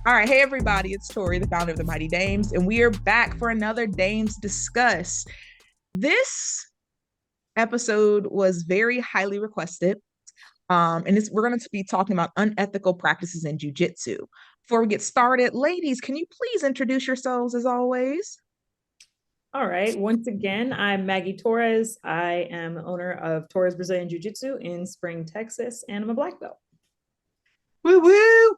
All right, hey everybody, it's Torrie, the founder of the Mighty Dames, and we are back for another Dames Discuss. This episode was very highly requested, we're going to be talking about unethical practices in Jiu Jitsu. Before we get started, ladies, can you please introduce yourselves as always? All right. Once again, I'm Maggie Torres. I am the owner of Torres Brazilian Jiu Jitsu in Spring, Texas, and I'm a black belt. Woo woo!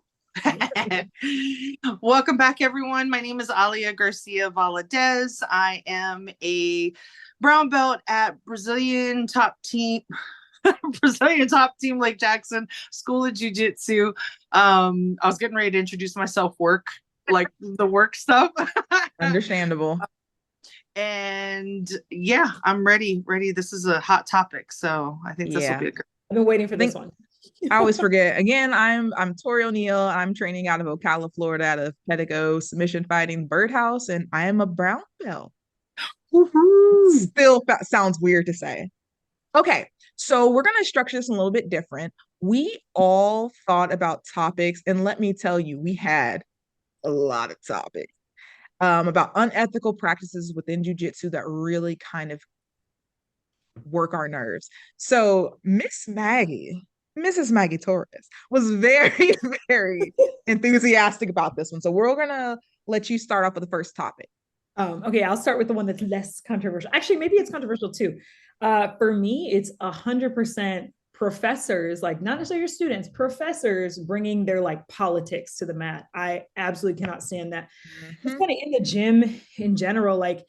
Welcome back, everyone. My name is Alia Garcia-Valadez. I am a brown belt at Brazilian top team Lake Jackson School of Jiu Jitsu. I was getting ready to introduce myself, like the work stuff. Understandable. And yeah, I'm ready. This is a hot topic, so I think this will be a good. I've been waiting for this one. I always forget. Again, I'm Torrie O'Neill. I'm training out of Ocala, Florida, out of Pedigo Submission Fighting Birdhouse, and I am a brown belt. Woohoo! Still sounds weird to say. Okay, so we're going to structure this a little bit different. We all thought about topics, and let me tell you, we had a lot of topics about unethical practices within jiu-jitsu that really kind of work our nerves. So Mrs. Maggie Torres was very, very enthusiastic about this one. So we're going to let you start off with the first topic. Okay, I'll start with the one that's less controversial. Actually, maybe it's controversial too. For me, it's 100% professors, like not necessarily your students, professors bringing their like politics to the mat. I absolutely cannot stand that. It's kind of in the gym in general, like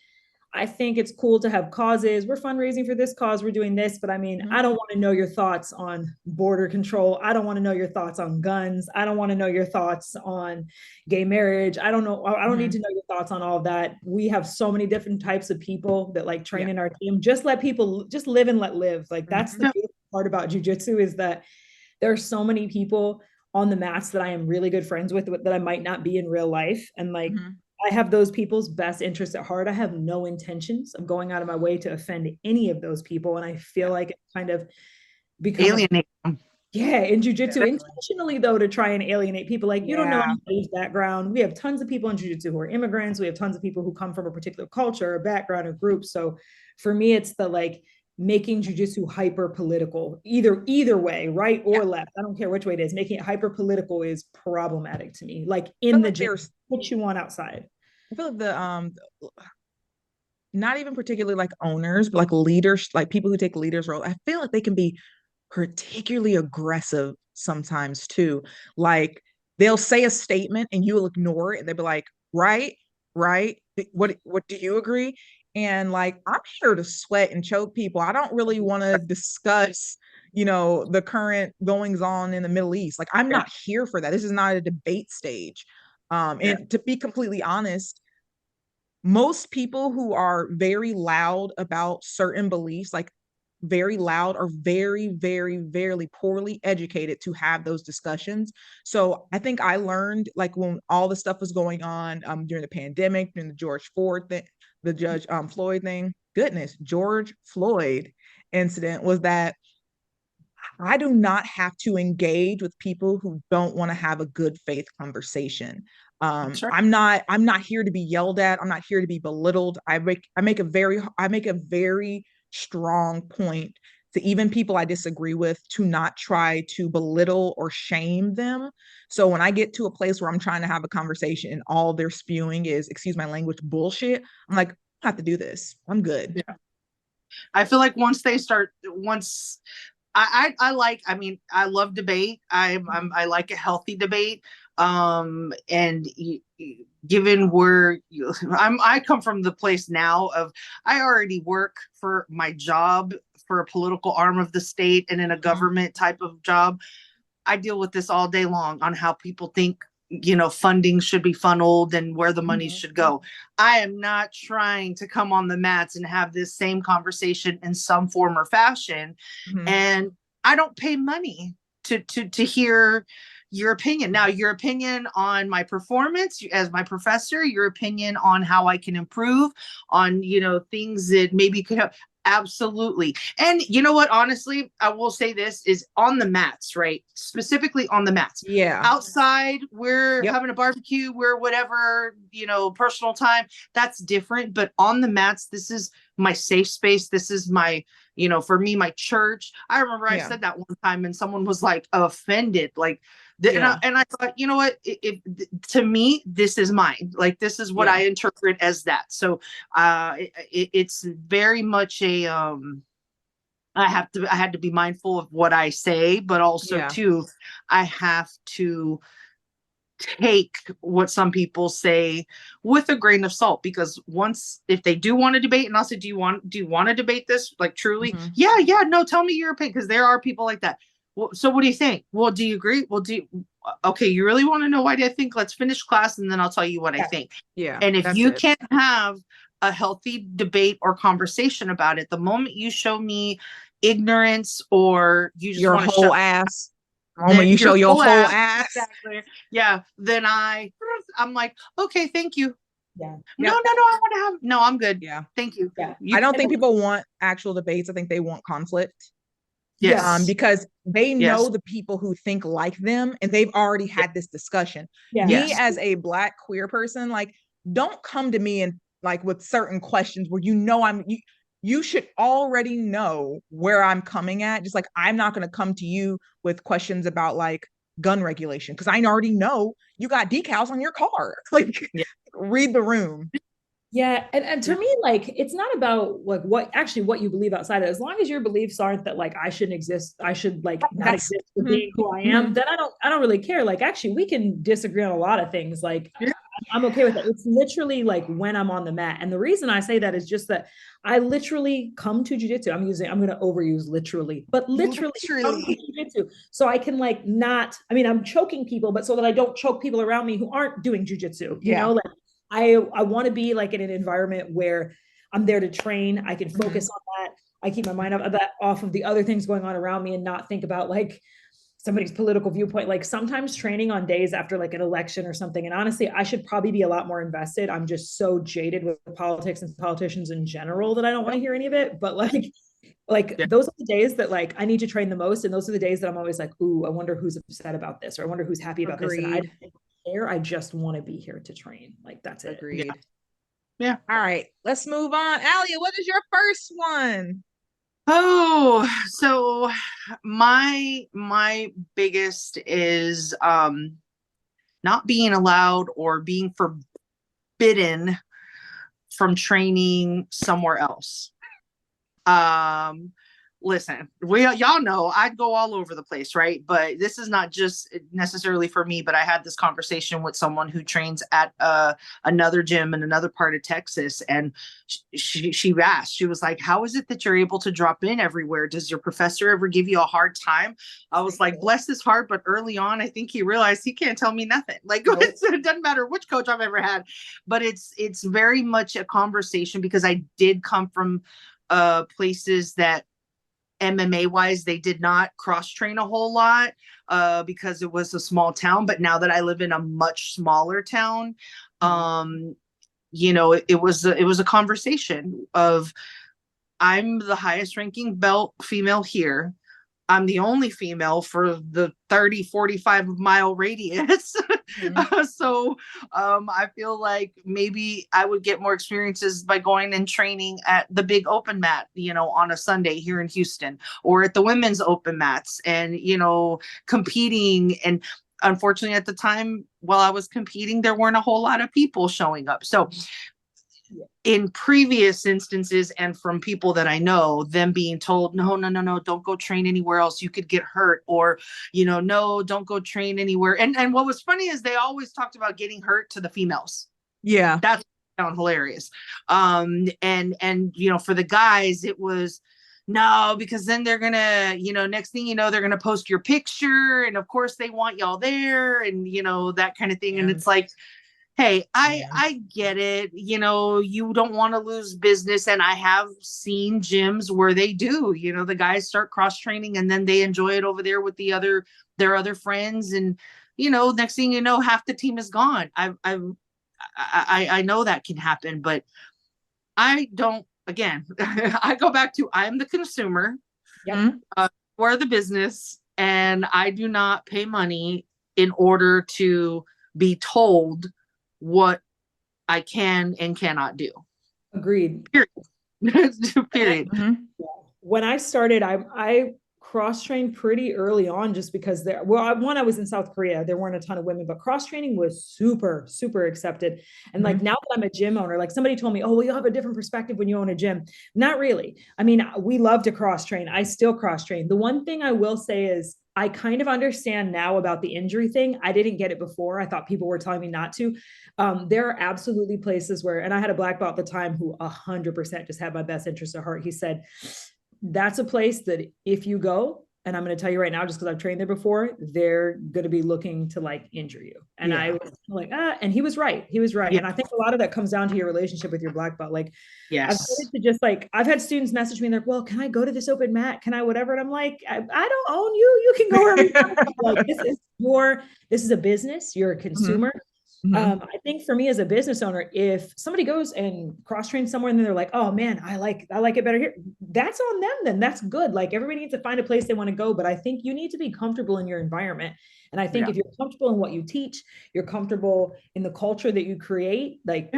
I think it's cool to have causes. We're fundraising for this cause. We're doing this. But I mean, I don't want to know your thoughts on border control. I don't want to know your thoughts on guns. I don't want to know your thoughts on gay marriage. I don't know. I don't need to know your thoughts on all of that. We have so many different types of people that like train in our team. Just let people just live and let live. Like that's the beautiful part about jiu-jitsu is that there are so many people on the mats that I am really good friends with that I might not be in real life. And like, I have those people's best interests at heart. I have no intentions of going out of my way to offend any of those people. And I feel like it kind of becomes alienate them. Yeah, in jiu-jitsu, intentionally though, to try and alienate people. Like you don't know anybody's background. We have tons of people in jiu-jitsu who are immigrants. We have tons of people who come from a particular culture or background or group. So for me, it's the like making jiu-jitsu hyper political, either way, right or left. I don't care which way it is. Making it hyper political is problematic to me. Like in the gym, what you want outside. I feel like the not even particularly like owners, but like leaders, like people who take leaders role. I feel like they can be particularly aggressive sometimes too. Like they'll say a statement and you'll ignore it, and they'll be like, right, what do you agree? And like, I'm here to sweat and choke people. I don't really want to discuss, the current goings on in the Middle East. Like, I'm not here for that. This is not a debate stage. And to be completely honest, most people who are very loud about certain beliefs, like very loud, are very, very, very poorly educated to have those discussions. So I think I learned, like when all the stuff was going on during the pandemic, during the George Ford thing, the Judge Floyd thing, George Floyd incident, was that I do not have to engage with people who don't want to have a good faith conversation. I'm not here to be yelled at. I'm not here to be belittled. I make a very strong point to even people I disagree with to not try to belittle or shame them. So when I get to a place where I'm trying to have a conversation and all they're spewing is, excuse my language, bullshit, I'm like, I don't have to do this. I'm good. Yeah. I feel like I love debate. I like a healthy debate. And given where I come from the place now of, I already work for my job for a political arm of the state and in a government type of job. I deal with this all day long on how people think, funding should be funneled and where the money should go. I am not trying to come on the mats and have this same conversation in some form or fashion. And I don't pay money to hear your opinion. Now, your opinion on my performance as my professor, your opinion on how I can improve on, things that maybe could help. Absolutely. And you know what? Honestly, I will say this is on the mats, right? Specifically on the mats. Yeah. Outside, we're Yep. having a barbecue, we're whatever, personal time. That's different. But on the mats, this is my safe space. This is my, for me, my church. I remember I Yeah. said that one time and someone was like offended. Like, Yeah. and I thought, you know what? To me, this is mine. Like, this is what Yeah. I interpret as that. So it's very much a I had to be mindful of what I say, but also Yeah. too, I have to take what some people say with a grain of salt, because once, if they do want to debate, and I'll say, do you want to debate this, like, truly? Mhm. Yeah, no, tell me your opinion, because there are people like that. Well, so what do you think? Well, do you agree? Well, okay, you really want to know what I think? Let's finish class and then I'll tell you what I Yeah. think. Yeah. And if That's you it. can't have a healthy debate or conversation about it, the moment you show me ignorance or you just Your want to shut, whole ass. The then moment you your show your whole whole ass, ass. exactly, yeah, then I'm like, okay, thank you. Yeah. No, Yep. I want to have, no, I'm good. Yeah. Thank you. Yeah. I You, don't think And people want actual debates. I think they want conflict. yes. yes, Because they know yes, the people who think like them and they've already yes, had this discussion. Yeah. Me yes, as a Black queer person, like, don't come to me and like with certain questions where you should already know where I'm coming at. Just like, I'm not going to come to you with questions about like gun regulation because I already know you got decals on your car. Like, yeah, read the room. Yeah, and to yeah, me, like, it's not about like what you believe outside of it. As long as your beliefs aren't that like I shouldn't exist, I should like not That's exist for mhm, being who I am, mhm. then I don't really care. Like, actually, we can disagree on a lot of things. Like, yeah. I'm okay with that. It's literally like when I'm on the mat, and the reason I say that is just that I literally come to jujitsu. I'm going to overuse literally, but literally come to Literally. jujitsu so I can like not. I mean, I'm choking people, but so that I don't choke people around me who aren't doing jujitsu. Yeah. Like I want to be like in an environment where I'm there to train. I can Mhm. focus on that. I keep my mind off of the other things going on around me and not think about like somebody's political viewpoint. Like sometimes training on days after like an election or something. And honestly, I should probably be a lot more invested. I'm just so jaded with politics and politicians in general that I don't want to hear any of it. But like Yeah. those are the days that like I need to train the most, and those are the days that I'm always like, ooh, I wonder who's upset about this, or I wonder who's happy about this, and I Agreed. don't care. I just want to be here to train. Like that's it. Yeah. Agreed. Yeah. All right, let's move on. Alia, what is your first one? Oh, so my biggest is not being allowed or being forbidden from training somewhere else. Um, Listen, y'all know I'd go all over the place, right? But this is not just necessarily for me, but I had this conversation with someone who trains at another gym in another part of Texas, and she asked, she was like, how is it that you're able to drop in everywhere? Does your professor ever give you a hard time? I was like, bless his heart, but early on I think he realized he can't tell me nothing. Like, Nope. it doesn't matter which coach I've ever had, but it's very much a conversation, because I did come from places that MMA wise, they did not cross train a whole lot because it was a small town. But now that I live in a much smaller town, um, it was a conversation of, I'm the highest ranking belt female here. I'm the only female for the 30-45 mile radius. Mhm. So I feel like maybe I would get more experiences by going and training at the big open mat, on a Sunday here in Houston, or at the women's open mats, and, competing. And unfortunately, at the time while I was competing, there weren't a whole lot of people showing up. So in previous instances, and from people that I know, them being told, no, don't go train anywhere else, you could get hurt, or, no, don't go train anywhere. And what was funny is they always talked about getting hurt to the females. Yeah. That's sound hilarious. And for the guys, it was, no, because then they're gonna, next thing you know, they're gonna post your picture, and of course they want y'all there, and that kind of thing. And Yeah. it's like, hey, I Yeah. I get it. You don't want to lose business, and I have seen gyms where they do. The guys start cross training, and then they enjoy it over there with their other friends, and next thing you know, half the team is gone. I know that can happen, but I don't again, I go back to I'm the consumer, Yep. we're the business, and I do not pay money in order to be told what I can and cannot do. Agreed. Period. Period. Mm-hmm. When I started, I cross trained pretty early on just because there, well, I was in South Korea, there weren't a ton of women, but cross training was super, super accepted. And like Mm-hmm. now that I'm a gym owner, like somebody told me, oh, well, you'll have a different perspective when you own a gym. Not really. I mean, we love to cross train. I still cross train. The one thing I will say is I kind of understand now about the injury thing. I didn't get it before. I thought people were telling me not to. There are absolutely places where, and I had a black belt at the time who 100% just had my best interest at heart. He said, that's a place that if you go, and I'm going to tell you right now, just because I've trained there before, they're going to be looking to like injure you. And I was like, and he was right. He was right. Yeah. And I think a lot of that comes down to your relationship with your black belt. Like, I've Yes. started to just like, I've had students message me and they're like, well, can I go to this open mat? Can I, whatever? And I'm like, I don't own you. You can go wherever you want. Like, this is a business. You're a consumer. Mm-hmm. I think for me as a business owner, if somebody goes and cross trains somewhere and then they're like, oh man, I like it better here, that's on them. Then that's good. Like everybody needs to find a place they want to go, but I think you need to be comfortable in your environment. And I think if you're comfortable in what you teach, you're comfortable in the culture that you create, like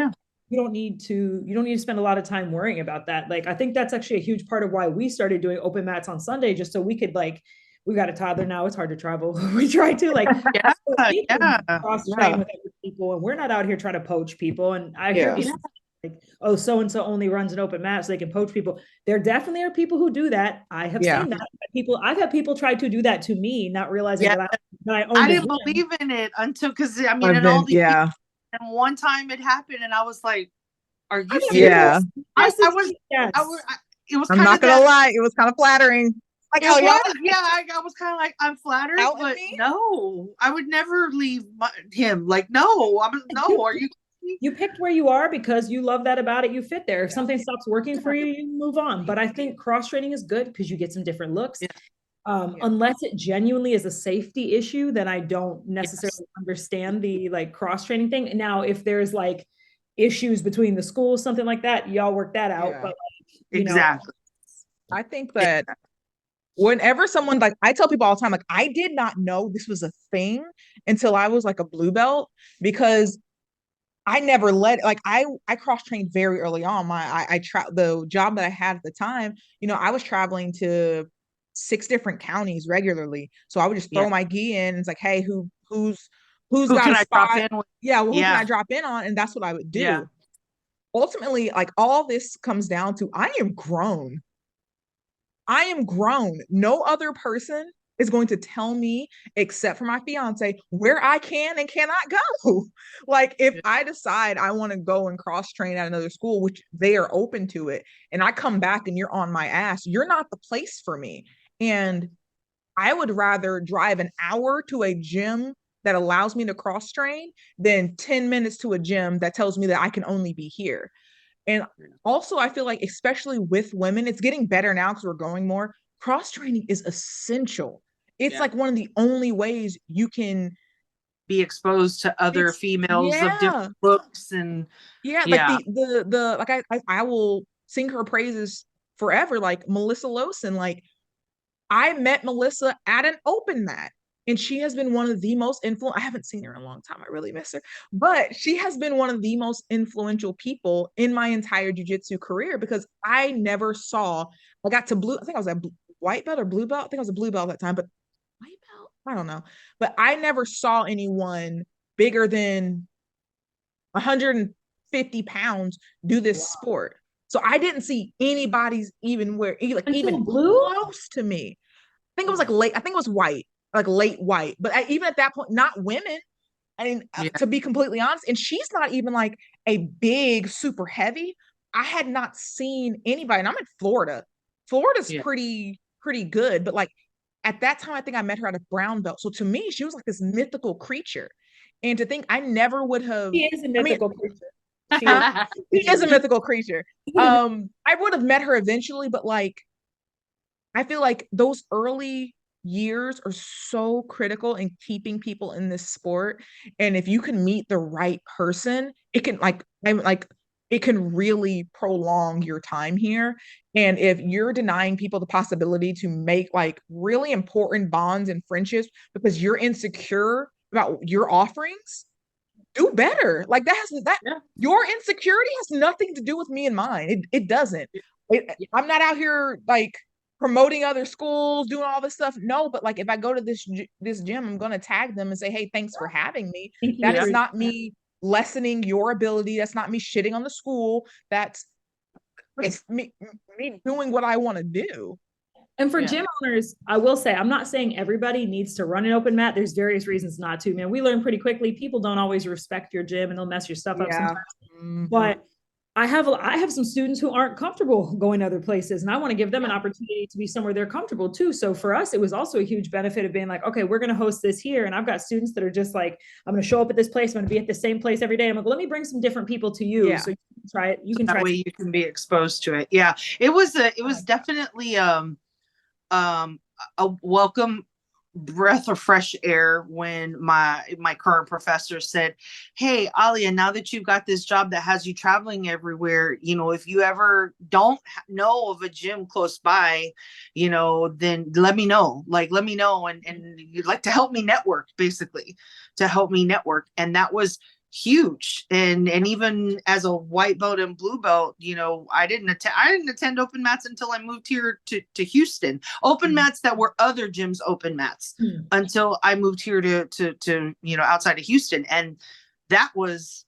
you don't need to spend a lot of time worrying about that. Like I think that's actually a huge part of why we started doing open mats on Sunday, just so we could like, we got a toddler now, it's hard to travel. We try to like cross train with other people, and we're not out here trying to poach people. And I hear people like, oh, so and so only runs an open mat so they can poach people. There definitely are people who do that. I have seen that. I've had people try to do that to me, not realizing that I own. I didn't believe in it until, because I mean, all these people, and one time it happened, and I was like, "Are you serious?" Yeah, I was. It was. I'm not gonna lie, it was kind of flattering. Like, oh yeah, I was kind of like, I'm flattered, but no, I would never leave him. Like, no, are you? You picked where you are because you love that about it. You fit there. If something stops working for you, you move on. But I think cross training is good because you get some different looks. Unless it genuinely is a safety issue, then I don't necessarily understand the like cross training thing. Now, if there's like issues between the schools, something like that, y'all work that out. But like, exactly. I think that whenever someone, like, I tell people all the time, like, I did not know this was a thing until I was like a blue belt, because I never I cross trained very early on. The job that I had at the time, I was traveling to 6 different counties regularly. So I would just throw my gi in. And it's like, hey, who's who got can a I spot? drop in with? Who can I drop in on? And that's what I would do. Yeah. Ultimately, like, all this comes down to I am grown. I am grown. No other person is going to tell me, except for my fiance, where I can and cannot go. Like, if I decide I want to go and cross train at another school, which they are open to it, and I come back and you're on my ass, you're not the place for me. And I would rather drive an hour to a gym that allows me to cross train than 10 minutes to a gym that tells me that I can only be here. And also, I feel like, especially with women, it's getting better now because we're going more. Cross training is essential. It's like one of the only ways you can be exposed to other females of different looks. And like the like I will sing her praises forever. Like Melissa Lawson, like, I met Melissa at an open mat, and she has been one of the most influential. I haven't seen her in a long time. I really miss her. But she has been one of the most influential people in my entire jiu-jitsu career, because I never saw, I got to blue, I think I was a white belt or blue belt. I think I was a blue belt at that time, but white belt? I don't know. But I never saw anyone bigger than 150 pounds do this sport. So I didn't see anybody's even even blue close to me. I think it was like late. I think it was white, like late white. But even at that point, not women. I mean, to be completely honest, and she's not even like a big, super heavy. I had not seen anybody, and I'm in Florida. Florida's pretty good, but like at that time, I think I met her at a brown belt. So to me, she was like this mythical creature. And to think I never would have. She is a mythical creature. She is a mythical creature. I would have met her eventually, but like, I feel like those early years are so critical in keeping people in this sport. And if you can meet the right person, it can, like, I'm like, it can really prolong your time here. And if you're denying people the possibility to make like really important bonds and friendships because you're insecure about your offerings, do better. Like that has that Yeah. your insecurity has nothing to do with me and mine. It doesn't. I'm not out here like promoting other schools, doing all this stuff. No, but like if I go to this gym, I'm gonna tag them and say, hey, thanks for having me. Thank you That Yeah. is for not me lessening your ability. That's not me shitting on the school. That's it's me doing what I want to do. And for Yeah. gym owners, I will say, I'm not saying everybody needs to run an open mat. There's various reasons not to, man. We learn pretty quickly. People don't always respect your gym and they'll mess your stuff up Yeah. sometimes. Mhm. But I have some students who aren't comfortable going other places, and I want to give them an opportunity to be somewhere they're comfortable too. So for us, it was also a huge benefit of being like, okay, we're going to host this here, and I've got students that are just like, I'm going to show up at this place, I'm going to be at the same place every day. I'm like, let me bring some different people to you, Yeah. so you can try it. You So can that try. way you can be exposed to it. Yeah. It was definitely um a welcome breath of fresh air when my current professor said, hey Alia, now that you've got this job that has you traveling everywhere, you know, if you ever don't know of a gym close by, you know, then let me know, like let me know, and you'd like to help me network, basically to help me network. And that was huge. And even as a white belt and blue belt, you know, I didn't attend open mats until I moved here to Houston. Open mats that were other gyms open mats Mm-hmm. until I moved here to you know, outside of Houston. And that was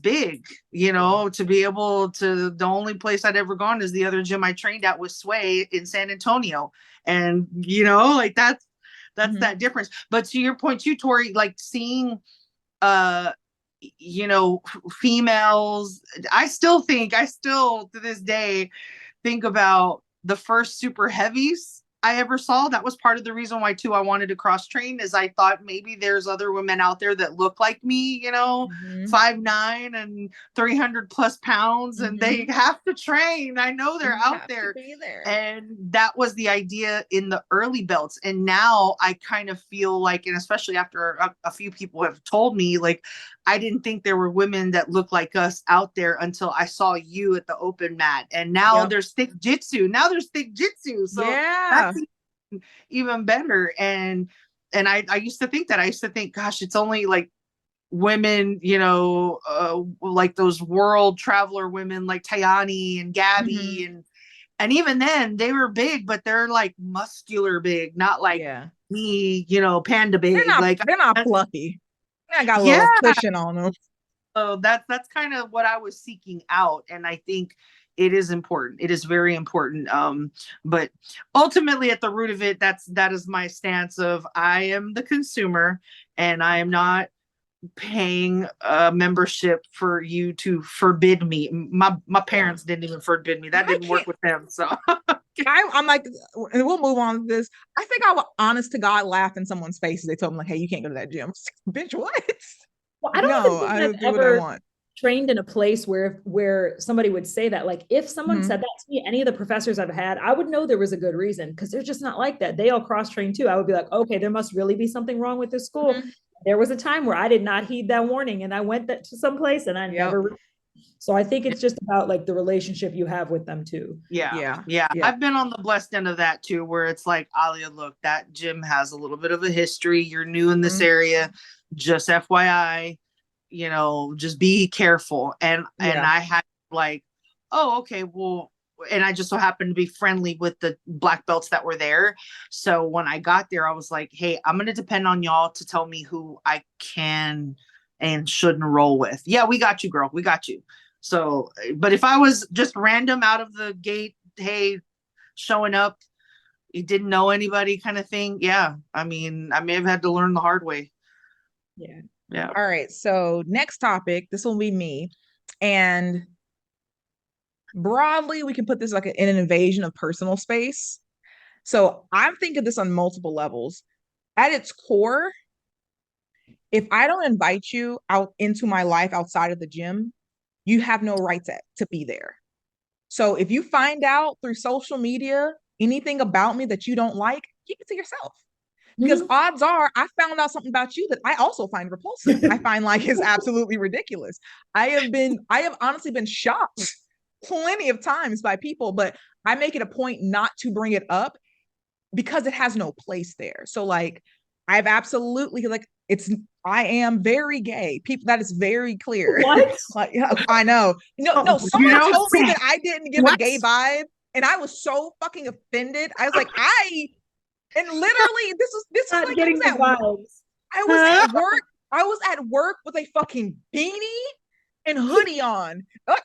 big, you know, Yeah. to be able to, the only place I'd ever gone is the other gym I trained at was Sway in San Antonio. And you know, like that's Mhm. that difference. But to your point too, Torrie, like seeing uh you know, females, I still to this day think about the first super heavies I ever saw. That was part of the reason why too I wanted to cross train, is I thought maybe there's other women out there that look like me, you know, Mhm. 5'9" and 300 plus pounds, and they Mhm. have to train. I know they're You out have to there. be there. And that was the idea in the early belts. And now I kind of feel like, and especially after a few people have told me, like, I didn't think there were women that look like us out there until I saw you at the open mat. And now Yep. there's thick jitsu. Now there's thick jitsu. So Yeah. that's even better. And I used to think that. I used to think, gosh, it's only like women, you know, like those world traveler women like Tayani and Gabby, Mhm. and even then they were big, but they're like muscular big, not like Yeah. me, you know, panda big. Like They're not fluffy. I got a yeah, little cushion on them. so that's kind of what I was seeking out. And I think it is important. It is very important. But ultimately at the root of it, that is my stance of, I am the consumer and I am not paying a membership for you to forbid me. My Yeah. parents didn't even forbid me. That I didn't work can't. with them. So I'm like, and we'll move on to this. I think I would, honest to God, laugh in someone's face if they told me like, "Hey, you can't go to that gym." Bitch, what? Well, I Like, don't even no, think I I've will do what I ever want. trained in a place where somebody would say that. Like if someone Mhm. said that to me, any of the professors I've had, I would know there was a good reason, because they're just not like that. They all cross train too. I would be like, okay, there must really be something wrong with this school. Mhm. There was a time where I did not heed that warning and I went to some place and I Yep. never. So I think it's just about like the relationship you have with them too. yeah, Yeah. yeah. Yeah. I've been on the blessed end of that too, where it's like, Alia, look, that gym has a little bit of a history. You're new in this Mhm. area. Just FYI, you know, just be careful. And Yeah. I had like, oh, okay, well, and I just so happened to be friendly with the black belts that were there. So when I got there, I was like, hey, I'm gonna depend on y'all to tell me who I can and shouldn't roll with. Yeah, we got you, girl. We got you. So, but if I was just random out of the gate, hey, showing up, you didn't know anybody kind of thing. Yeah. I mean, I may have had to learn the hard way. Yeah. Yeah. All right. So next topic, this will be me. And broadly, we can put this like in an invasion of personal space. So I'm thinking this on multiple levels. At its core, if I don't invite you out into my life outside of the gym, you have no right to be there. So if you find out through social media anything about me that you don't like, keep it to yourself. because odds are I found out something about you that I also find repulsive. I find like is absolutely ridiculous. I have honestly been shocked plenty of times by people, but I make it a point not to bring it up because it has no place there. So like I've absolutely like I am very gay. People, that is very clear. What? Like, I know. No, someone told me that I didn't give a gay vibe, and I was so fucking offended. I was like, and literally, this is Not like getting the vibes. I was at work. I was at work with a fucking beanie and hoodie on. Like,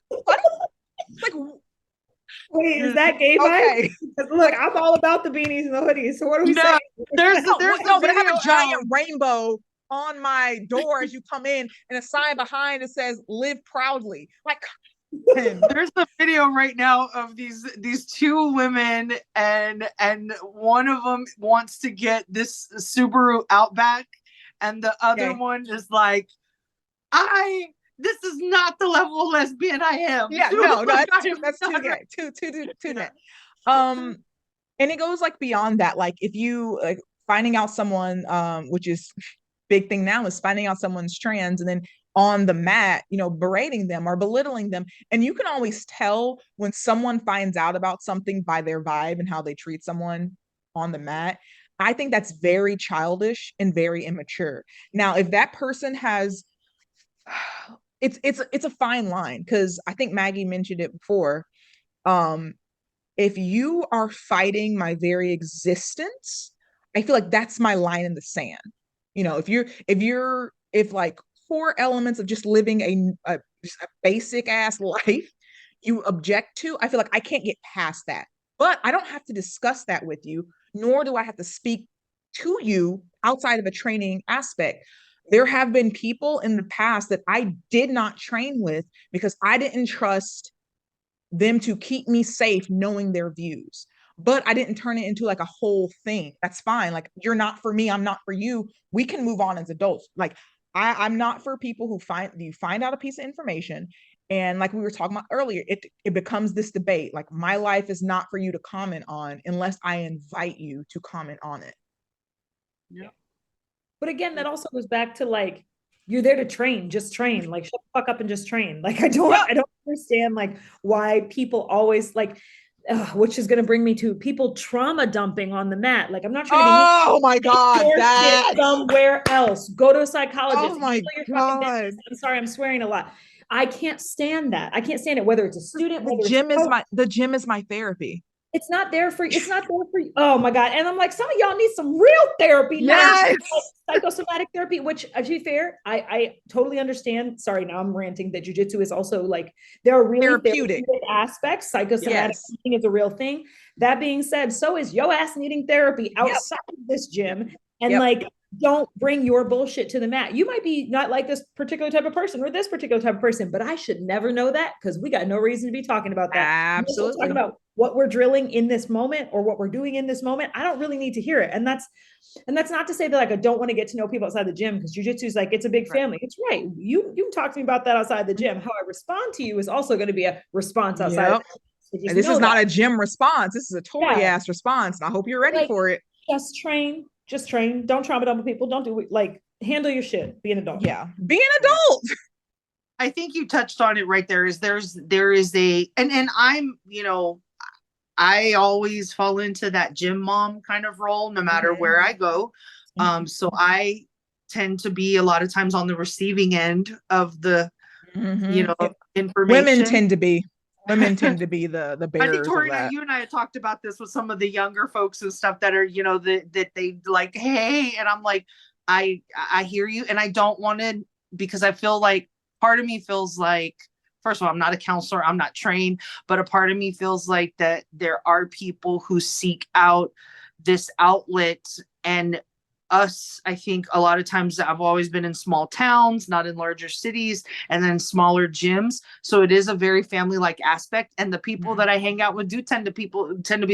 wait, is that gay vibe? Look, I'm all about the beanies and the hoodies. So what are we saying? But I have a giant rainbow on my door as you come in, and a sign behind that says "Live proudly." Like, there's a video right now of these two women, and one of them wants to get this Subaru Outback, and the other one is like, this is not the level of lesbian I am. Yeah, no, that's too gay. Too gay. And it goes like beyond that. Like if you like finding out someone, which is big thing now, is finding out someone's trans and then on the mat, berating them or belittling them. And you can always tell when someone finds out about something by their vibe and how they treat someone on the mat. I think that's very childish and very immature. Now, if that person has it's a fine line, because I think Maggie mentioned it before. If you are fighting my very existence, I feel like that's my line in the sand. If like core elements of just living just a basic ass life you object to, I feel like I can't get past that. But I don't have to discuss that with you, nor do I have to speak to you outside of a training aspect. There have been people in the past that I did not train with because I didn't trust them to keep me safe knowing their views. But I didn't turn it into like a whole thing. That's fine. Like, you're not for me, I'm not for you. We can move on as adults. Like, I'm not for people who find out a piece of information, and like we were talking about earlier, it becomes this debate. Like, my life is not for you to comment on unless I invite you to comment on it. Yeah. But again, that also goes back to like, you're there to train, just train. Like, shut the fuck up and just train. Like, I don't understand like why people always like, which is going to bring me to people trauma dumping on the mat. Like, I'm not trying to be my God, that somewhere else. Go to a psychologist. Oh my God. I'm sorry, I'm swearing a lot. I can't stand that. I can't stand it, whether it's a student. The gym is my therapy. It's not there for you. Oh my God. And I'm like, some of y'all need some real therapy. Yes. Psychosomatic therapy, which to be fair, I totally understand. Sorry, now I'm ranting that jiu-jitsu is also like, there are really therapeutic aspects. Psychosomatic thing is a real thing. That being said, so is your ass needing therapy outside of this gym. And like, don't bring your bullshit to the mat. You might be not like this particular type of person or this particular type of person, but I should never know that, because we got no reason to be talking about that. Absolutely. Talking about what we're drilling in this moment or what we're doing in this moment. I don't really need to hear it. And that's not to say that like I don't want to get to know people outside the gym, because jiu-jitsu is like, it's a big family. It's right. You can talk to me about that outside the gym. How I respond to you is also going to be a response outside. So this is not a gym response. This is a Torrie ass response. And I hope you're ready for it. Just train. Don't trauma dump people. Don't do it. Like, handle your shit. Be an adult. Yeah. Be an adult. I think you touched on it right there. There is a, and I'm, I always fall into that gym mom kind of role, no matter where I go. So I tend to be a lot of times on the receiving end of the, information. Women tend to be the bearers. I think Torrie, of that. You and I had talked about this with some of the younger folks and stuff that are, that they like, hey, and I'm like, I hear you, and I don't want to, because I feel like part of me feels like, first of all, I'm not a counselor, I'm not trained, but a part of me feels like that there are people who seek out this outlet, and us, I think a lot of times I've always been in small towns, not in larger cities, and then smaller gyms. So it is a very family-like aspect. And the people that I hang out with tend to be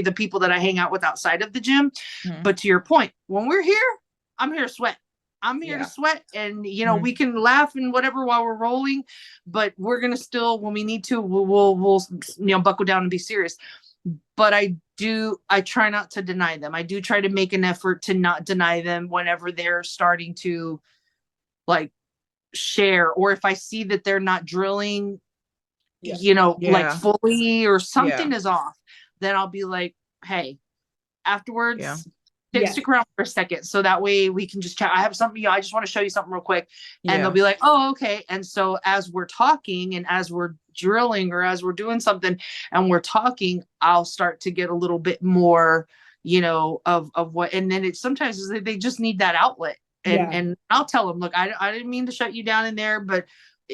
the people that I hang out with outside of the gym. But to your point, when we're here, I'm here to sweat. I'm here to sweat, and we can laugh and whatever while we're rolling, but we're gonna still, when we need to, we'll buckle down and be serious. But I I try not to deny them. I do try to make an effort to not deny them whenever they're starting to like share, or if I see that they're not drilling, Yeah. like Yeah. fully, or Yeah. something is off, then I'll be like, hey, Yeah. afterwards, Yeah. stick around for a second. So that way we can just chat. I have something, I just want to show you something real quick. And they'll Yeah. be like, oh, okay. And so as we're talking and as we're drilling or as we're doing something and we're talking, I'll start to get a little bit more, of what, and then it's sometimes they just need that outlet. And, Yeah. and I'll tell them, look, I didn't mean to shut you down in there, but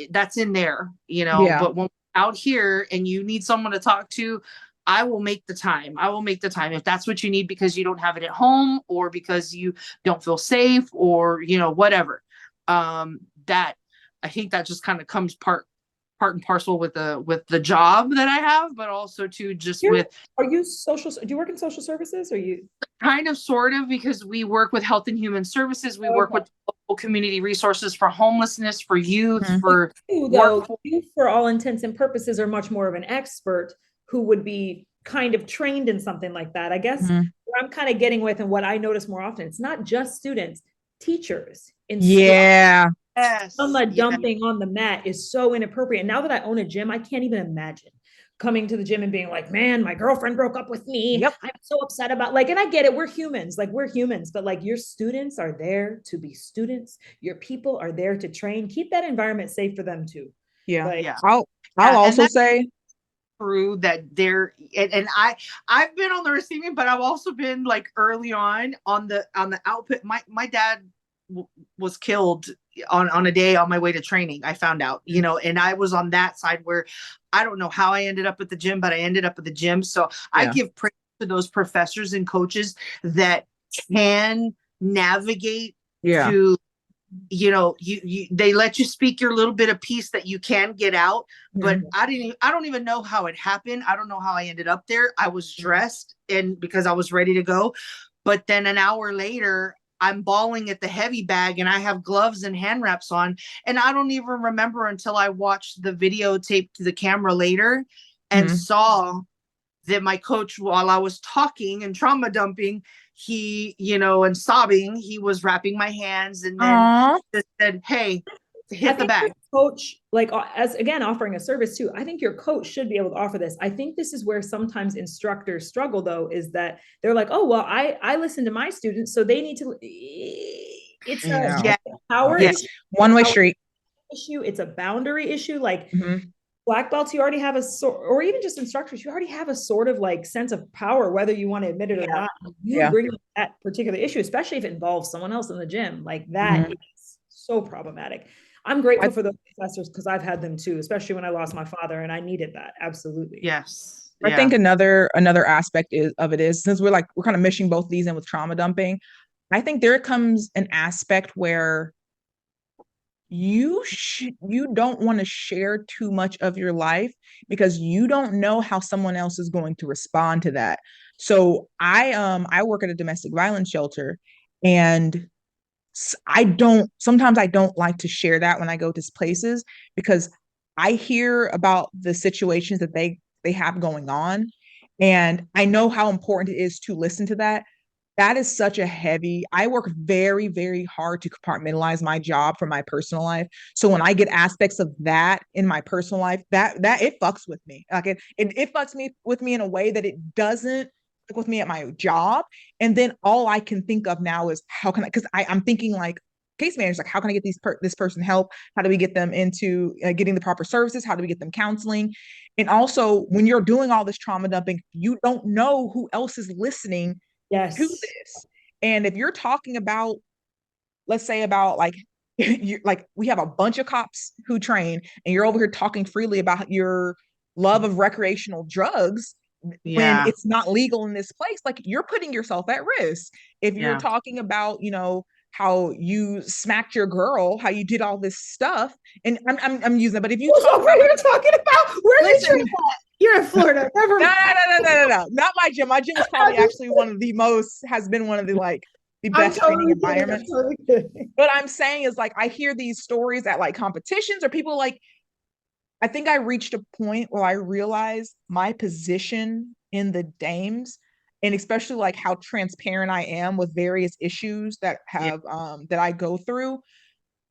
that's in there, Yeah. but when we're out here and you need someone to talk to, I will make the time. I will make the time if that's what you need because you don't have it at home or because you don't feel safe or, whatever. That I think that just kind of comes part and parcel with the job that I have, but also too just You're, with are you social? Do you work in social services? Or you? kind of sort of because we work with health and human services. We work Okay. with local community resources for homelessness, for youth, Mhm. for You, though, workforce. you, for all intents and purposes, are much more of an expert who would be kind of trained in something like that. I guess Mhm. what I'm kind of getting with, and what I notice more often, it's not just students, teachers, instructors. Yeah. Yes. Yeah. Dumping on the mat is so inappropriate. And now that I own a gym, I can't even imagine coming to the gym and being like, man, my girlfriend broke up with me. Yep. I'm so upset about, like, and I get it. We're humans, but like your students are there to be students. Your people are there to train. Keep that environment safe for them too. Yeah. Like, Yeah. I'll Yeah. And also that's say, true that and I've been on the receiving, but I've also been like early on the output. My dad was killed on a day on my way to training. I found out, and I was on that side where I don't know how I ended up at the gym, but I ended up at the gym. So I yeah. give praise to those professors and coaches that can navigate Yeah. to, you they let you speak your little bit of piece that you can get out. But Mhm. I don't even know how it happened. I don't know how I ended up there. I was dressed and because I was ready to go, but then an hour later I'm bawling at the heavy bag and I have gloves and hand wraps on, and I don't even remember until I watched the videotape to the camera later and Mhm. saw that my coach, while I was talking and trauma dumping, he, and sobbing, he was wrapping my hands and then Aw. just said, hey, I hit the think your bag. coach, like, as again, offering a service too, I think your coach should be able to offer this. I think this is where sometimes instructors struggle, though, is that they're like, oh, well, I listen to my students, so they need to. It's a, Yeah. Yeah. power Yeah. issue, One-way street. it's a boundary issue. Like, Mhm. black belts, you already have a sort, or even just instructors, you already have a sort of like sense of power, whether you want to admit it or Yeah. not. You Yeah. bring that particular issue, especially if it involves someone else in the gym, like that Mhm. is so problematic. I'm I grateful for those professors because I've had them too, especially when I lost my father and I needed that. Absolutely. Yes. I Yeah. think another aspect of it is, since we're kind of mishing both these in with trauma dumping, I think there comes an aspect where you don't want to share too much of your life because you don't know how someone else is going to respond to that. So I work at a domestic violence shelter, and I don't like to share that when I go to places because I hear about the situations that they have going on, and I know how important it is to listen to that. That is such a heavy. I work very, very hard to compartmentalize my job from my personal life. So when I get aspects of that in my personal life, that it fucks with me. Like it fucks me with me in a way that it doesn't fuck with me at my job. And then all I can think of now is how can I? Because I'm thinking like case managers, like how can I get this person help? How do we get them into getting the proper services? How do we get them counseling? And also, when you're doing all this trauma dumping, you don't know who else is listening to Yes. this. And if you're talking about, let's say about like you like we have a bunch of cops who train and you're over here talking freely about your love of recreational drugs when Yeah. it's not legal in this place, like you're putting yourself at risk. If you're Yeah. talking about, how you smacked your girl, how you did all this stuff, and I'm using it, but if you Who's talk over about here talking about? Where's the listen, trip at? You're in Florida. Never no, mind. no, no, no, no, no, not my gym. My gym is probably actually has been one of the I'm best training totally kidding. I'm environments. totally kidding. What I'm saying is like I hear these stories at like competitions or people like I think I reached a point where I realized my position in the Dames and especially like how transparent I am with various issues that Yeah. have that I go through,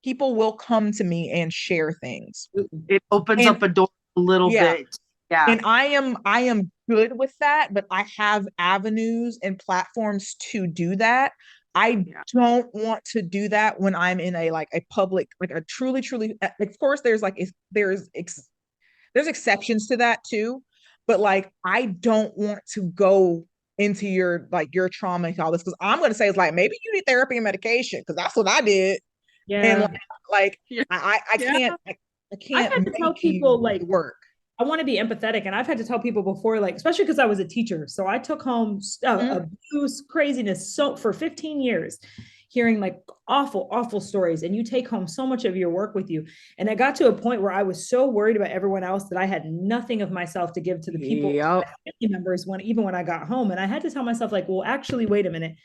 people will come to me and share things. It opens And up a door a little yeah, bit. Yeah. and I am good with that, but I have avenues and platforms to do that. I Yeah. don't want to do that when I'm in a like a public, like a truly, of course there's like there's exceptions to that too, but like I don't want to go into your like your trauma and all this, because I'm going to say it's like maybe you need therapy and medication, because that's what I did. And Yeah. like Yeah. I Yeah. can't I I've can't had to tell make people you like work. I want to be empathetic, and I've had to tell people before, like especially because I was a teacher, so I took home Mhm. abuse, craziness, so for 15 years, hearing like awful stories, and you take home so much of your work with you. And it got to a point where I was so worried about everyone else that I had nothing of myself to give to the people, to Yep. my family members, even when I got home. And I had to tell myself, like, well, actually, wait a minute.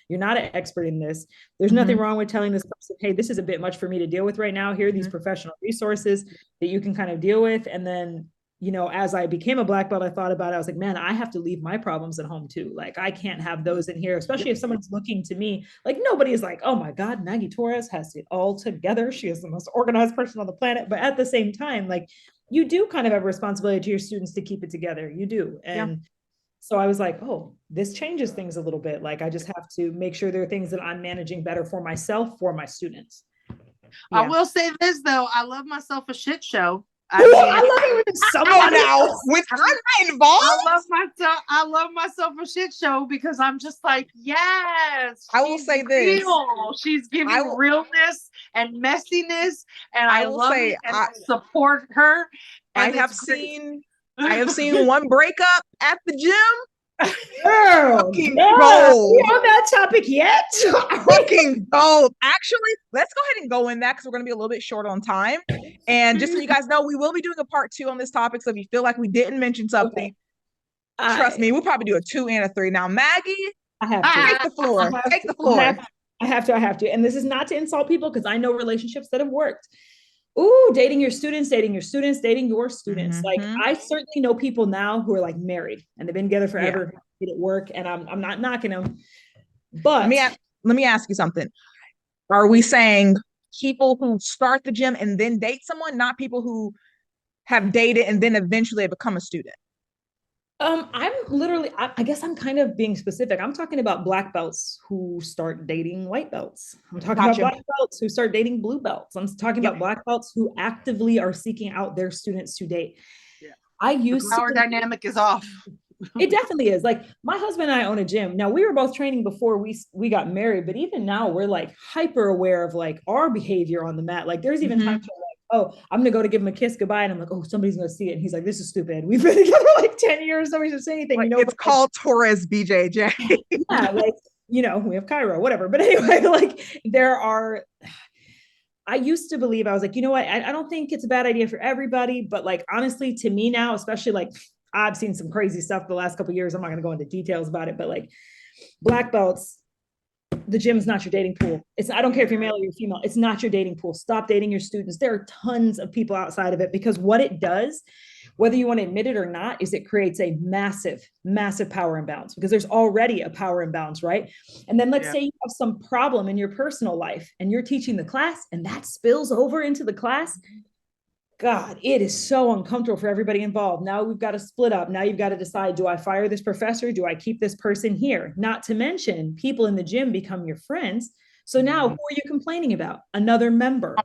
You're not an expert in this. There's nothing Mhm. wrong with telling this person, hey, this is a bit much for me to deal with right now. Here are these Mhm. professional resources that you can kind of deal with. And then, as I became a black belt, I thought about it. I was like, man, I have to leave my problems at home too. Like, I can't have those in here, especially if someone's looking to me. Like, nobody is like, oh my God, Maggie Torres has it all together. She is the most organized person on the planet. But at the same time, like, you do kind of have a responsibility to your students to keep it together. You do. Yeah. And so I was like, oh, this changes things a little bit. Like, I just have to make sure there are things that I'm managing better for myself, for my students. I Yeah. will say this though, I love myself a shit show. I I love mean, it when Oh, somebody now else. when I'm not involved, I love myself a shit show because I'm just like, yes, I will she's say this. real. She's I giving will realness and messiness, and I I will love say it, and I support her, I and have it's great. seen I have seen one breakup at the gym. Girl, Fucking yeah. We gold. on that topic yet? Fucking gold. Actually, let's go ahead and go in that because we're going to be a little bit short on time. And just so you guys know, we will be doing a part 2 on this topic. So if you feel like we didn't mention Okay. something, trust I me, we'll probably do a 2 and a 3. Now, Maggie, I have to. take the floor. I have Take to. the floor. I have to. And this is not to insult people because I know relationships that have worked. Ooh, dating your students, dating your students, dating your students. Like, Mm-hmm. I certainly know people now who are like married and they've been together Yeah. forever, did it work, and I'm not knocking them. Let But me let me ask you something. Are we saying people who start the gym and then date someone, not people who have dated and then eventually become a student? I'm literally, I guess I'm kind of being specific. I'm talking about black belts who start dating white belts. I'm talking about Gotcha. black belts who start dating blue belts. I'm talking Yep. about black belts who actively are seeking out their students to date. Yeah. I The used power to, dynamic is off. it definitely is. Like, my husband and I own a gym. Now, we were both training before we got married, but even now we're like hyper aware of like our behavior on the mat. Like, there's even Mm-hmm. times where, oh, I'm gonna go to give him a kiss goodbye, and I'm like, oh, somebody's gonna see it. And he's like, this is stupid. We've been together like 10 years, nobody should say anything, Like, you know. it's But like, called Torres BJJ. yeah, like, we have Cairo, whatever. But anyway, like, there are, I used to believe, I was like, you know what, I don't think it's a bad idea for everybody, but like, honestly, to me now, especially like, I've seen some crazy stuff the last couple of years. I'm not going to go into details about it, but like, black belts, the gym is not your dating pool. It's, I don't care if you're male or you're female, it's not your dating pool. Stop dating your students. There are tons of people outside of it, because what it does, whether you want to admit it or not, is it creates a massive power imbalance, because there's already a power imbalance, right? And then let's say you have some problem in your personal life and you're teaching the class and that spills over into the class. God, it is so uncomfortable for everybody involved. Now we've got to split up. Now you've got to decide, do I fire this professor? Do I keep this person here? Not to mention, people in the gym become your friends. So now who are you complaining about? Another member.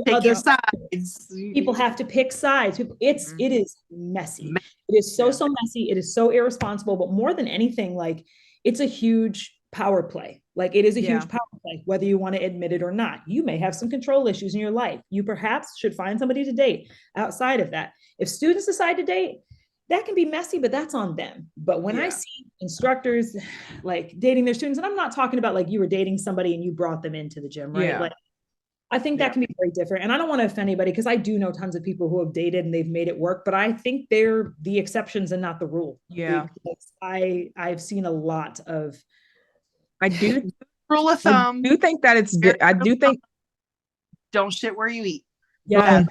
Take your sides. People have to pick sides. It is messy. It is so messy. It is so irresponsible. But more than anything, like, it's a huge power play. Like, it is a huge power play, whether you want to admit it or not. You may have some control issues in your life. You perhaps should find somebody to date outside of that. If students decide to date, that can be messy, but that's on them. But when I see instructors like dating their students, and I'm not talking about like you were dating somebody and you brought them into the gym, right? Like, I think that can be very different. And I don't want to offend anybody, because I do know tons of people who have dated and they've made it work, but I think they're the exceptions and not the rule. Yeah. I've seen a lot of, I do rule of thumb. I do think that it's I do think don't shit where you eat. yeah.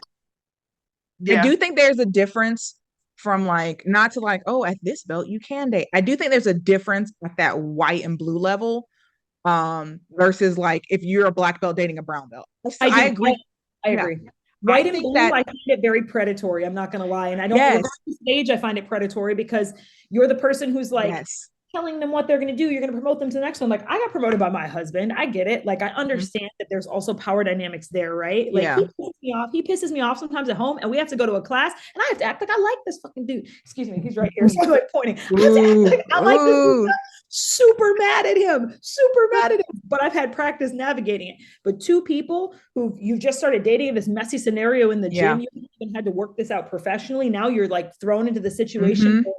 I do think there's a difference from like not to like, oh, at this belt you can date. I do think there's a difference at that white and blue level, versus like if you're a black belt dating a brown belt. I I do. agree. I Yeah. agree. I White and think blue, that I find it very predatory. I'm not going to lie. And I don't, yes, regardless of age, I find it predatory because you're the person who's like yes. telling them what they're going to do. You're going to promote them to the next one. Like, I got promoted by my husband. I get it. Like, I Mhm. understand that there's also power dynamics there, right? Like, Yeah. he pisses me off. He pisses me off sometimes at home, and we have to go to a class, and I have to act like I like this fucking dude. Excuse me, he's right here. So I'm like pointing. I have to act like I like this dude. Ooh. Super mad at him, super mad at him. But I've had practice navigating it. But two people who you've just started dating in this messy scenario in the Yeah. gym, you haven't even had to work this out professionally. Now you're like thrown into the situation. Mhm.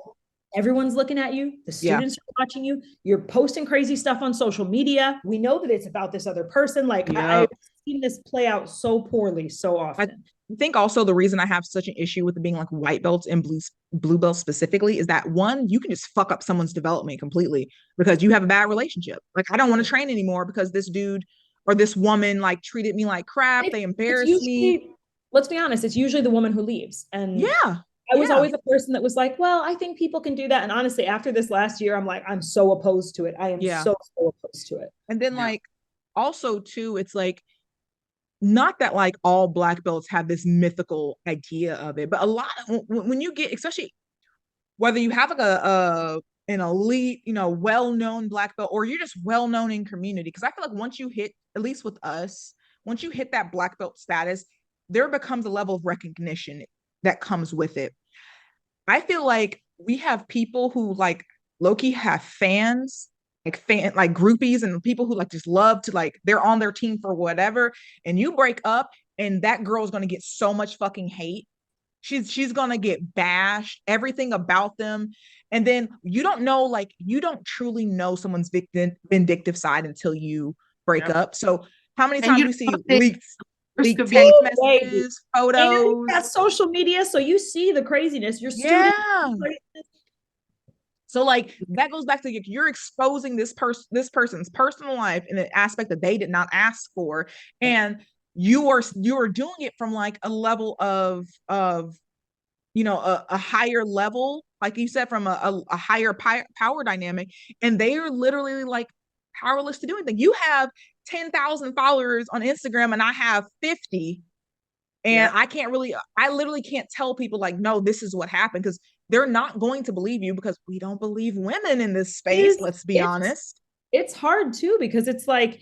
Everyone's looking at you. The Yeah. students are watching you. You're posting crazy stuff on social media. We know that it's about this other person. Like I've Yep. seen this play out so poorly, so I often. think also the reason I have such an issue with it being like white belts and blue belts specifically is that one, you can just fuck up someone's development completely because you have a bad relationship. Like I don't want to train anymore because this dude or this woman like treated me like crap. They It's embarrassed me. usually, let's be honest, it's usually the woman who leaves. And Yeah. I was Yeah. always a person that was like, well, I think people can do that. And honestly, after this last year, I'm like, I'm so opposed to it. I am Yeah. so opposed to it. And then Yeah. like also too, it's like not that like all black belts have this mythical idea of it, but a lot when you get, especially whether you have like a an elite, well-known black belt, or you're just well-known in community. Because I feel like once you hit, at least with us, once you hit that black belt status, there becomes a level of recognition that comes with it. I feel like we have people who like Loki have fans, like groupies and people who like just love to like they're on their team for whatever, and you break up and that girl's gonna get so much fucking hate. She's gonna get bashed, everything about them. And then you don't know, like you don't truly know someone's vindictive side until you break Yep. up. So how many And times you we know see they leaked could be text Baby. messages, And you photos. got social media, so you see the craziness. Your students, Yeah. So like that goes back to you're exposing this person's personal life in an aspect that they did not ask for, and you are doing it from like a level of a higher level, like you said, from a higher power dynamic, and they are literally like powerless to do anything. You have 10,000 followers on Instagram, and I have 50, and Yep. I literally can't tell people like, no, this is what happened because they're not going to believe you because we don't believe women in this space. Let's be honest. it's hard too because it's like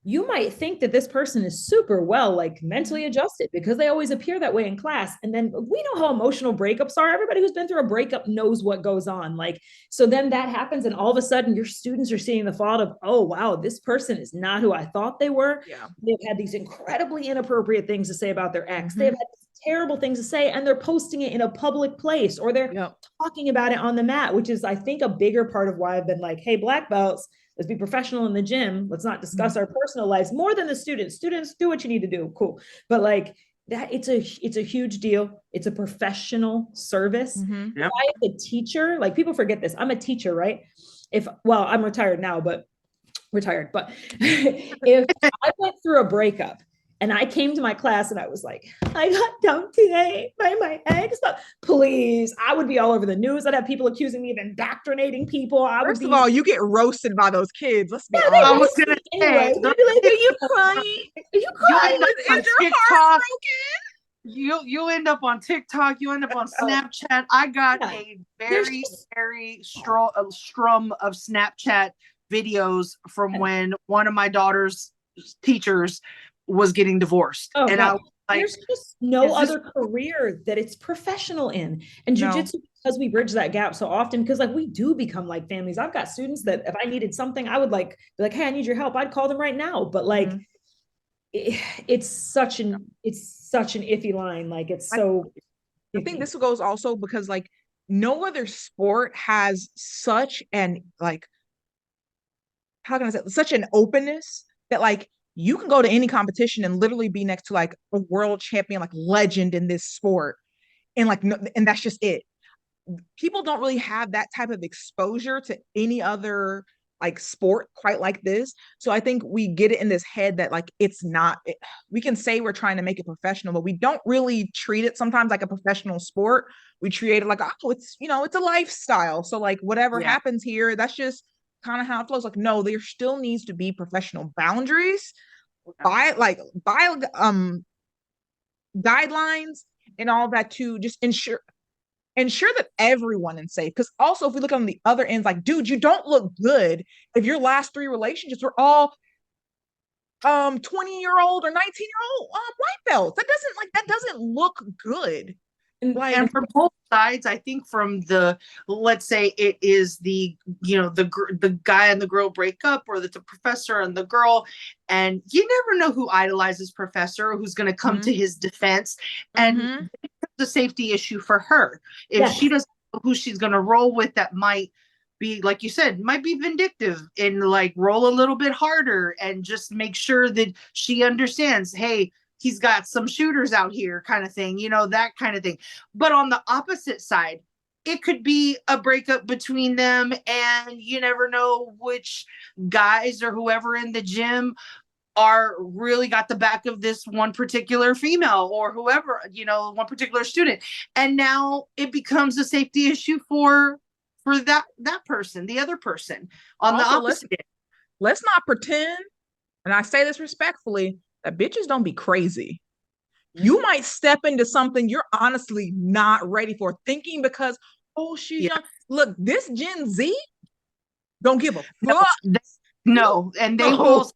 you might think that this person is super well like mentally adjusted because they always appear that way in class, and then we know how emotional breakups are. Everybody who's been through a breakup knows what goes on. Like, so then that happens and all of a sudden your students are seeing the fault of, oh wow, this person is not who I thought they were. Yeah. They've had these incredibly inappropriate things to say about their ex. Mm-hmm. They've had terrible things to say, and they're posting it in a public place, or they're Yep. talking about it on the mat, which is I think a bigger part of why I've been like, hey, black belts, let's be professional in the gym. Let's not discuss our personal lives more than the students. Students, do what you need to do. Cool. But like that, it's a huge deal. It's a professional service. Mm-hmm. Yep. I, as a teacher, like people forget this. I'm a teacher, right? I'm retired now, but if I went through a breakup and I came to my class and I was like, I got dumped today by my ex. Please, I would be all over the news. I'd have people accusing me of indoctrinating people. First of all, you get roasted by those kids. Let's be honest. I was gonna anyway. say, They'd be like, are you crying? Are you you crying? end up on Is your TikTok. heart You end up on TikTok. You end up on Snapchat. I got a very strum of Snapchat videos from when one of my daughter's teachers was getting divorced, and I was like, there's just no other career that it's professional in. And jiu-jitsu, because we bridge that gap so often, because like we do become like families. I've got students that if I needed something, I would like be like, hey, I need your help. I'd call them right now. But like it's such an iffy line. Like it's so I think this goes also because like no other sport has such an like, how can I say, such an openness that like you can go to any competition and literally be next to like a world champion, like legend in this sport, and like no, and that's just it. People don't really have that type of exposure to any other like sport quite like this. So I think we get it in this head that like it's not we can say we're trying to make it professional, but we don't really treat it sometimes like a professional sport. We treat it like, oh, it's, you know, it's a lifestyle. So like whatever Yeah. happens here, that's just kind of how it flows. Like, no, there still needs to be professional boundaries, by guidelines and all that to just ensure that everyone is safe. Because also, if we look on the other ends, like, dude, you don't look good if your last three relationships were all 20-year-old or 19-year-old white belts. That doesn't look good. And Like, from both sides, I think from the, let's say it is the, you know, the guy and the girl break up, or the professor and the girl, and you never know who idolizes professor or who's going to come mm-hmm, to his defense, and mm-hmm, it's a safety issue for her if Yes. she doesn't know who she's going to roll with. That might be, like you said, might be vindictive, and like roll a little bit harder and just make sure that she understands, hey, he's got some shooters out here, kind of thing, you know, that kind of thing. But on the opposite side, it could be a breakup between them, and you never know which guys or whoever in the gym are really got the back of this one particular female, or whoever, you know, one particular student, and now it becomes a safety issue for that person, the other person on the also opposite end. let's not pretend, and I say this respectfully, that bitches don't be crazy. You Mm-hmm. might step into something you're honestly not ready for, thinking because, oh, she's Yeah. young. Look, this Gen Z don't give a No, fuck. no, and they will. No.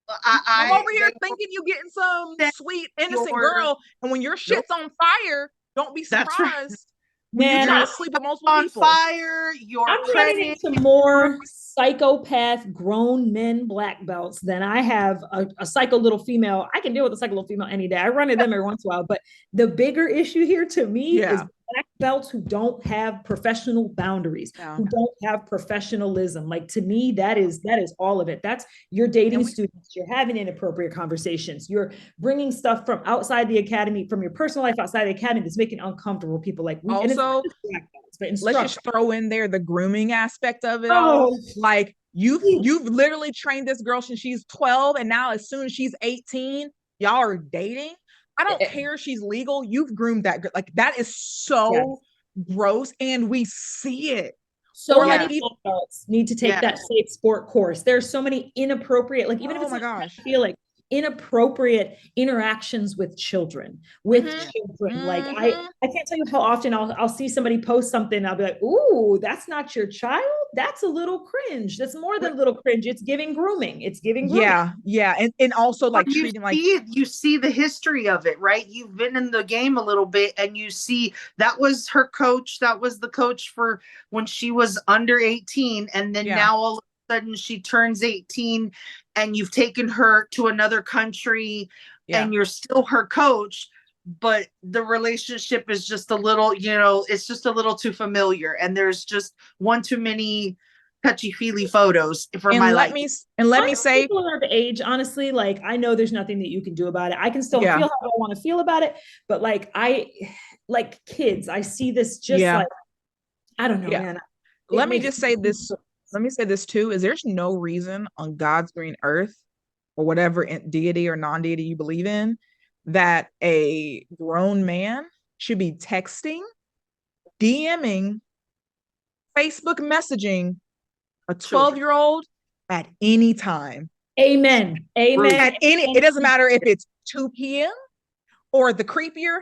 Come over here They will thinking you getting some set sweet, innocent your, girl. And when your nope, shit's on fire, don't be that's right. surprised when you Man, try Your to sleep with multiple on people. fire, your I'm running credit. into more psychopath grown men black belts than I have a psycho little female. I can deal with a psycho little female any day. I run into them every once in a while. But the bigger issue here to me is Yeah. black belts who don't have professional boundaries, Yeah. who don't have professionalism. Like, to me, that is all of it. That's, you're And dating we students, you're having inappropriate conversations, you're bringing stuff from outside the academy, from your personal life outside the academy, that's making uncomfortable people. Like, we, and it's not also, just black belts, but let's just instructors. throw in there the grooming aspect of it all. Oh, Like you've literally trained this girl since she's 12, and now as soon as she's 18, y'all are dating. I don't care if she's legal. You've groomed that girl. Like that is so yes. gross, and we see it. So Or many like Yeah, even, adults need to take yeah, that safe sport course. There's so many inappropriate, like, even if oh it's my not, gosh. I feel like inappropriate interactions with children, Mm-hmm. Like, Mm-hmm. I can't tell you how often I'll see somebody post something, I'll be like, ooh, that's not your child. That's a little cringe. That's more than a little cringe. It's giving grooming. It's giving grooming. Yeah, yeah. And also or like treating like, you see the history of it, right? You've been in the game a little bit, and you see that was her coach, that was the coach for when she was under 18, and then yeah, now all of a sudden she turns 18, and you've taken her to another country, yeah. and you're still her coach, but the relationship is just a little, you know, it's just a little too familiar, and there's just one too many touchy feely photos for my And let liking. me and let me Once say, people are of age, honestly, like, I know there's nothing that you can do about it. I can still yeah, feel how I want to feel about it, but like, like kids, I see this just yeah, like, I don't know, yeah. man. It Let me makes just say this. Let me say this too, is there's no reason on God's green earth or whatever deity or non-deity you believe in that a grown man should be texting, DMing, Facebook messaging a Children. 12-year-old at any time. Amen. Amen. Rude. At any, it doesn't matter if it's 2 p.m. or the creepier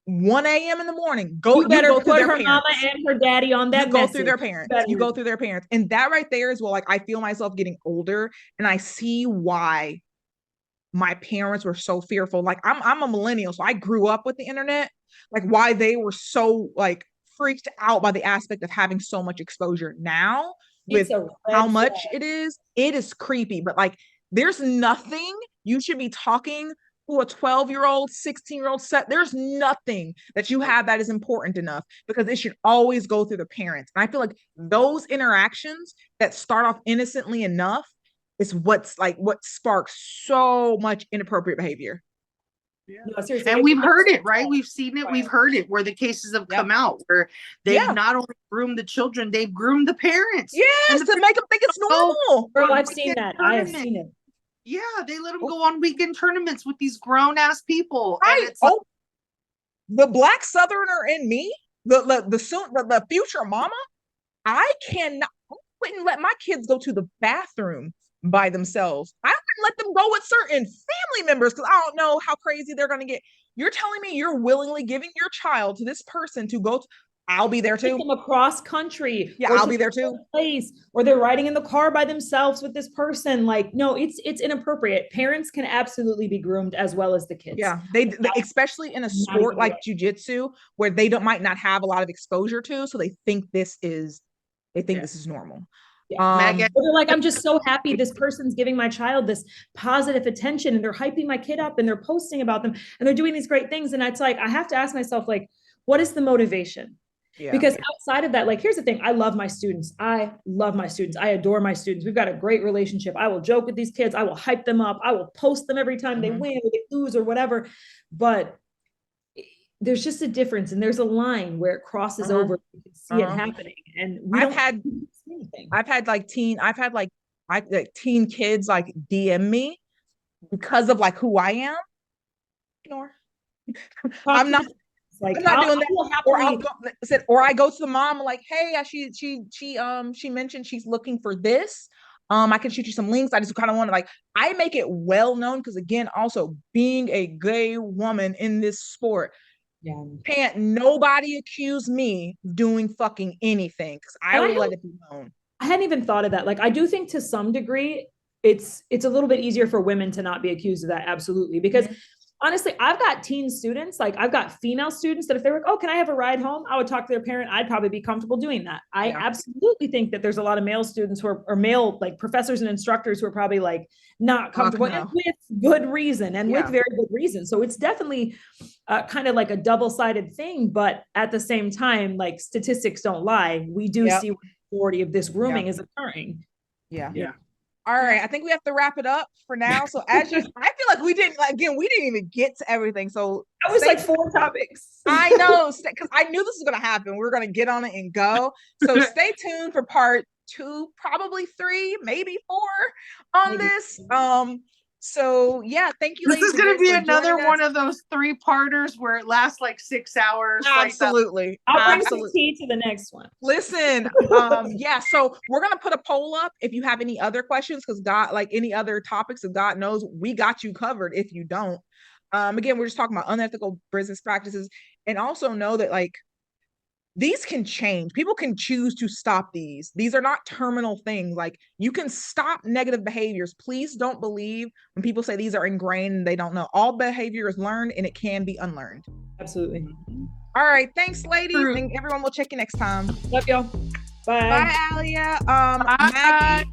1 a.m. in the morning. You You better go through put their her mama parents. and her daddy on You that go through message. their parents. Better. You go through their parents. And that right there is, well, like I feel myself getting older, and I see why my parents were so fearful. Like I'm a millennial, so I grew up with the internet. Like why they were so like freaked out by the aspect of having so much exposure now It's with a how red flag. much it is creepy. But like there's nothing you should be talking to a 12-year-old, 16-year-old set. There's nothing that you have that is important enough, because it should always go through the parents. And I feel like those interactions that start off innocently enough is what's like what sparks so much inappropriate behavior. Yeah. No, seriously. And we've heard it, right? We've seen it. We've heard it where the cases have come out where they not only groom the children, they've groomed the parents. Yes, to make them think it's normal. Girl, I've seen that. I have seen it. Yeah, they let them go on weekend tournaments with these grown ass people. Right. And it's like, the Black Southerner in me, the future mama, I wouldn't let my kids go to the bathroom by themselves. I wouldn't let them go with certain family members because I don't know how crazy they're going to get. You're telling me you're willingly giving your child to this person to go to, I'll be there too. Take them across country. Yeah, I'll be there too. Place, or they're riding in the car by themselves with this person. Like, no, it's inappropriate. Parents can absolutely be groomed as well as the kids. Yeah, they especially in a sport like jiu-jitsu where they might not have a lot of exposure to, so they think this is normal. Yeah. They're like, I'm just so happy this person's giving my child this positive attention, and they're hyping my kid up, and they're posting about them, and they're doing these great things. And it's like, I have to ask myself, like, what is the motivation? Yeah. Because outside of that, like, here's the thing. I love my students. I adore my students. We've got a great relationship. I will joke with these kids. I will hype them up. I will post them every time they win or they lose or whatever. But there's just a difference, and there's a line where it crosses over. You can see it happening. And I've had teen kids like DM me because of like who I am. I'm not doing that. Or I go to the mom like, hey, she mentioned she's looking for this. I can shoot you some links. I just kind of want to I make it well known because again, also being a gay woman in this sport, can't nobody accuse me of doing fucking anything because I will let it be known. I hadn't even thought of that. Like, I do think to some degree, it's a little bit easier for women to not be accused of that. Absolutely. Because honestly, I've got teen students, like I've got female students that if they were, oh, can I have a ride home? I would talk to their parent. I'd probably be comfortable doing that. I absolutely think that there's a lot of male students who are male, like professors and instructors who are probably like not comfortable and with good reason and with very good reason. So it's definitely kind of like a double-sided thing. But at the same time, like statistics don't lie. We do see what the majority of this grooming is occurring. Yeah. All right, I think we have to wrap it up for now. So I feel like we didn't even get to everything. So that was like 4 topics. I know, because I knew this was going to happen. We were going to get on it and go. So stay tuned for part 2, probably 3, maybe 4 on this. So yeah, thank you. This is going to be another one of those 3-parters where it lasts like 6 hours. Absolutely. I'll bring some tea to the next one. Listen, so we're going to put a poll up if you have any other questions, because God, like any other topics, and God knows we got you covered if you don't. Again, we're just talking about unethical business practices, and also know that like these can change. People can choose to stop these. These are not terminal things. Like you can stop negative behaviors. Please don't believe when people say these are ingrained and they don't know. All behavior is learned and it can be unlearned. Absolutely. All right. Thanks, ladies. And everyone will check you next time. Love y'all. Bye. Bye, Alia. Maggie.